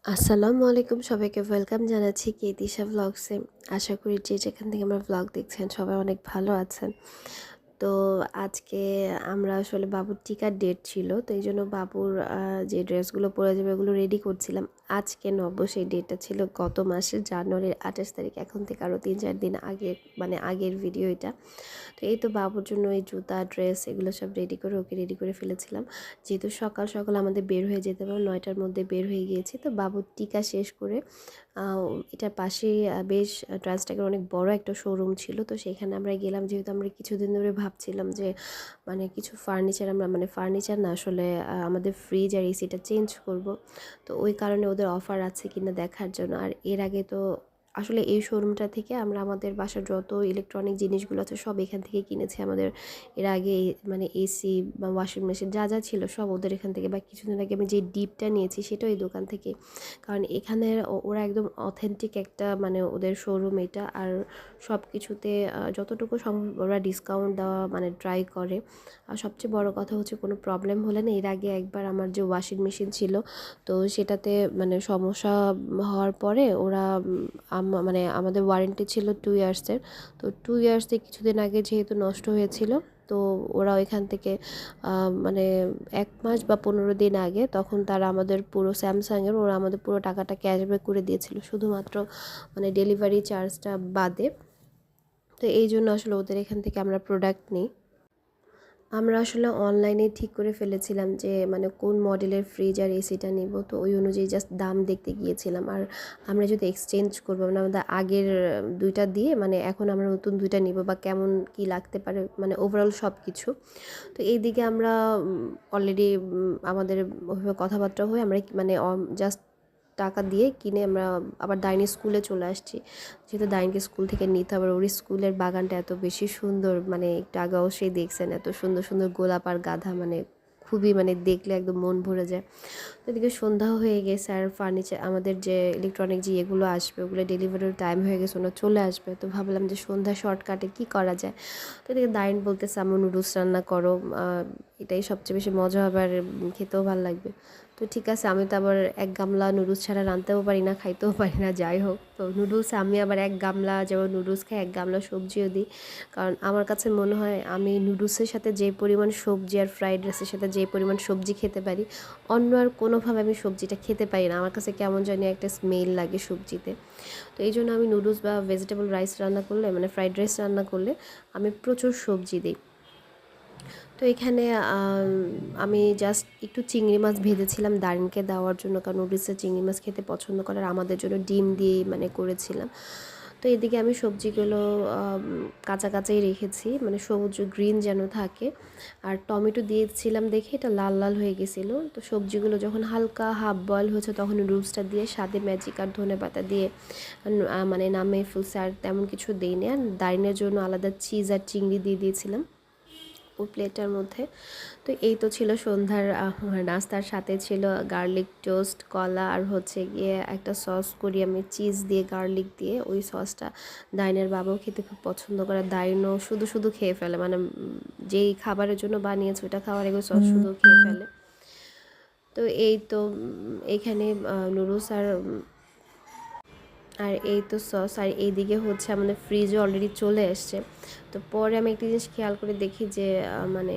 আসসালামু আলাইকুম, সবাইকে ওয়েলকাম জানাচ্ছি কেতিশা ব্লগসে। আশা করি যে যেখান থেকে আমার ব্লগ দেখছেন সবাই অনেক ভালো আছেন। তো আজকে আমরা আসলে বাবুর টিকার ডেট ছিল, তো এই জন্য বাবুর যে ড্রেসগুলো পরে যাবে ওগুলো রেডি করছিলাম। আজকে নব্য সেই ডেটটা ছিল গত মাসের জানুয়ারির 28 তারিখ, এখন থেকে আরও 3-4 দিন আগে, মানে আগের ভিডিও এটা। তো এই তো বাবুর জন্য এই জুতা ড্রেস এগুলো সব রেডি করে ওকে রেডি করে ফেলেছিলাম, যেহেতু সকাল সকাল আমাদের বের হয়ে যেতে হবে। 9টার মধ্যে বের হয়ে গিয়েছি। তো বাবুর টিকা শেষ করে এটার পাশেই বেশ ট্রান্সটাকের অনেক বড় একটা শোরুম ছিল, তো সেখানে আমরা গেলাম। যেহেতু আমরা কিছুদিন ধরে ভাবছিলাম যে মানে কিছু ফার্নিচার আমরা, মানে ফার্নিচার না আসলে আমাদের ফ্রিজ আর এসিটা চেঞ্জ করব, তো ওই কারণে ওদের অফার আছে কিনা দেখার জন্য। আর এর আগে তো আসলে এই শোরুমটা থেকে আমরা আমাদের বাসার যত ইলেকট্রনিক জিনিসগুলো আছে সব এখান থেকে কিনেছি। আমাদের এর আগে মানে এসি বা ওয়াশিং মেশিন যা যা ছিল সব ওদের এখান থেকে, বা কিছুদিন আগে আমি যে ডিপটা নিয়েছি সেটাও এই দোকান থেকে। কারণ এখানে ওরা একদম অথেন্টিক একটা, মানে ওদের শোরুম এটা। আর সব কিছুতে যতটুকু সম্ভব ওরা ডিসকাউন্ট দেওয়া মানে ট্রাই করে। আর সবচেয়ে বড় কথা হচ্ছে কোনো প্রবলেম হলে না, এর আগে একবার আমার যে ওয়াশিং মেশিন ছিল তো সেটাতে মানে সমস্যা হওয়ার পরে ওরা মানে আমাদের ওয়ারেন্টি ছিল 2 ইয়ার্সের। তো 2 ইয়ার্সে কিছুদিন আগে যেহেতু নষ্ট হয়েছিল, তো ওরা ওইখান থেকে মানে 1 মাস বা 15 দিন আগে তখন তারা আমাদের পুরো স্যামসাংয়ের ওরা আমাদের পুরো টাকাটা ক্যাশব্যাক করে দিয়েছিল, শুধুমাত্র মানে ডেলিভারি চার্জটা বাদে। তো এই জন্য আসলে ওদের এখান থেকে আমরা প্রোডাক্ট নিই। আমরা আসলে অনলাইনে ঠিক করে ফেলেছিলাম যে মানে কোন মডেলের ফ্রিজ আর এসিটা নিব, তো ওই অনুযায়ী জাস্ট দাম দেখতে গিয়েছিলাম। আর আমরা যদি এক্সচেঞ্জ করবো, মানে আমাদের আগের দুইটা দিয়ে মানে এখন আমরা নতুন দুইটা নিব, বা কেমন কি লাগতে পারে মানে ওভারঅল সব কিছু। তো এই দিকে আমরা অলরেডি আমাদের ওইভাবে কথাবার্তা হয়ে আমরা মানে জাস্ট টাকা দিয়ে কিনে আমরা আবার দাইনি স্কুলে চলে আসছি। যেহেতু দাইনকে স্কুল থেকে নিতে হবে, ওর স্কুলের বাগানটা এত বেশি সুন্দর, মানে একটু আগে অবশ্যই দেখছেন এত সুন্দর সুন্দর গোলাপ আর গাঁদা, মানে খুবই মানে দেখলে একদম মন ভরে যায়। তো এদিকে সন্ধ্যা হয়ে গেছে, আর ফার্নিচার আমাদের যে ইলেকট্রনিক যে এগুলো আসবে ওগুলো ডেলিভারির টাইম হয়ে গেছে, ওরা চলে আসবে। তো ভাবলাম যে সন্ধ্যা শর্টকাটে কি করা যায়। তো এদিকে দাইন বলতেছে আম্মু নুডলস রান্না করো, এটাই সবচেয়ে বেশি মজা হবে আর খেতেও ভালো লাগবে। তো ঠিক আছে, আমি তো আবার 1 গামলা নুডলস ছাড়া রাঁধতেও পারি না, খাইতেও পারি না, যাই হোক। তো নুডলসে আমি আবার 1 গামলা যেমন নুডলস খাই 1 গামলা সবজিও দিই। কারণ আমার কাছে মনে হয় আমি নুডলসের সাথে যে পরিমাণ সবজি আর ফ্রাইড রাইসের সাথে যে পরিমাণ সবজি খেতে পারি, অন্য আর কোনোভাবে আমি সবজিটা খেতে পারি না। আমার কাছে কেমন জানি একটা স্মেল লাগে সবজিতে। তো এই জন্য আমি নুডলস বা ভেজিটেবল রাইস রান্না করলে, মানে ফ্রাইড রাইস রান্না করলে আমি প্রচুর সবজি দিই। তো এখানে আমি জাস্ট একটু চিংড়ি মাছ ভেজেছিলাম দারিনকে দেওয়ার জন্য, কারণ নুডলসে চিংড়ি মাছ খেতে পছন্দ করে, আর আমাদের জন্য ডিম দিয়ে মানে করেছিলাম। তো এদিকে আমি সবজিগুলো কাঁচা কাঁচাই রেখেছি, মানে সবুজ গ্রিন যেন থাকে। আর টমেটো দিয়েছিলাম দেখে এটা লাল লাল হয়ে গেছিলো। তো সবজিগুলো যখন হালকা হাফ বয়েল হয়েছে তখন নুডলসটা দিয়ে স্বাদে ম্যাজিক আর ধনেপাতা দিয়ে মানে নামে ফুলসে, আর তেমন কিছু দিইনি। আর দারিনের জন্য আলাদা চিজ আর চিংড়ি দিয়ে দিয়েছিলাম ওই প্লেটার মধ্যে। তো এই তো ছিল সন্ধ্যার নাস্তার সাথে ছিল গার্লিক টোস্ট, কলা, আর হচ্ছে গিয়ে একটা সস করি আমি চিজ দিয়ে গার্লিক দিয়ে। ওই সসটা দাইনের বাবাও খেতে খুব পছন্দ করে, দাইনও শুধু শুধু খেয়ে ফেলে, মানে যেই খাবারের জন্য বানিয়েছে ওটা খাওয়ার আগে সস শুধু খেয়ে ফেলে। তো এই তো এখানে নুডলস আর এই তো সস, আর এইদিকে হচ্ছে আমাদের ফ্রিজে অলরেডি চলে এসছে। তো পরে আমি একটা জিনিস খেয়াল করে দেখি যে মানে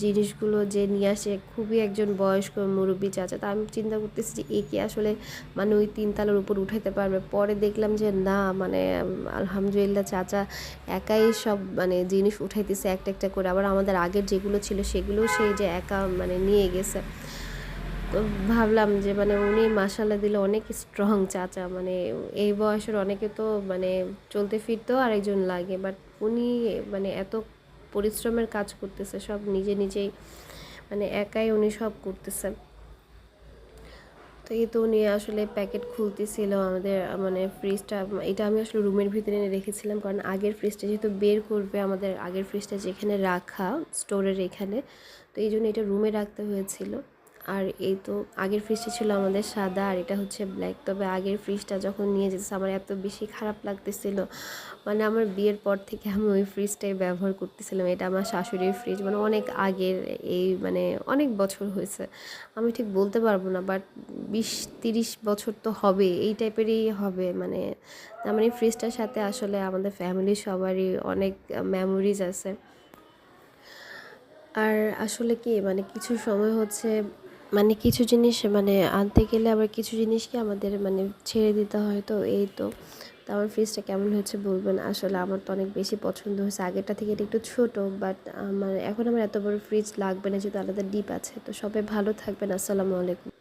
জিনিসগুলো যে নিয়ে আসে খুবই একজন বয়স্ক মুরব্বী চাচা। তা আমি চিন্তা করতেছি যে এ কি আসলে মানে ওই 3 তলার উপর উঠাইতে পারবে। পরে দেখলাম যে না, মানে আলহামদুলিল্লাহ চাচা একাই সব মানে জিনিস উঠাইতেছে একটা একটা করে। আবার আমাদের আগের যেগুলো ছিল সেগুলোও সেই যে একা মানে নিয়ে গেছে। তো ভাবলাম যে মানে উনি মাশাআল্লাহ দিলে অনেক স্ট্রং চাচা, মানে এই বয়সের অনেকে তো মানে চলতে ফিরতেও আরেকজন লাগে, বাট উনি মানে এত পরিশ্রমের কাজ করতেছে, সব নিজে নিজেই মানে একাই উনি সব করতেছে। তো এই তো উনি আসলে প্যাকেট খুলতেছিল আমাদের মানে ফ্রিজটা। এটা আমি আসলে রুমের ভিতরে এনে রেখেছিলাম, কারণ আগের ফ্রিজটা যেহেতু বের করবে, আমাদের আগের ফ্রিজটা যেখানে রাখা স্টোরের এখানে, তো এই জন্য এটা রুমে রাখতে হয়েছিল। আর এই তো আগের ফ্রিজটা ছিল আমাদের সাদা, আর এটা হচ্ছে ব্ল্যাক। তবে আগের ফ্রিজটা যখন নিয়ে যেতেছে আমার এত বেশি খারাপ লাগতেছিল, মানে আমার বিয়ের পর থেকে আমি ওই ফ্রিজটাই ব্যবহার করতেছিলাম। এটা আমার শাশুড়ির ফ্রিজ, মানে অনেক আগের, এই মানে অনেক বছর হয়েছে, আমি ঠিক বলতে পারবো না, বাট 20-30 বছর তো হবে, এই টাইপেরই হবে। মানে তার মানে ফ্রিজটার সাথে আসলে আমাদের ফ্যামিলির সবারই অনেক মেমোরিজ আছে। আর আসলে কি মানে কিছু সময় হচ্ছে, মানে কিছু জিনিস মানে আনতে গেলে আবার কিছু জিনিসকে আমাদের মানে ছেড়ে দিতে হয়। তো এই তো, তো আমার ফ্রিজটা কেমন হয়েছে বলবেন। আসলে আমার তো অনেক বেশি পছন্দ হয়েছে, আগেরটা থেকে এটা একটু ছোটো, বাট আমার এখন আমার এত বড় ফ্রিজ লাগবে না, যেহেতু আলাদা ডিপ আছে। তো সবাই ভালো থাকবেন, আসসালামু আলাইকুম।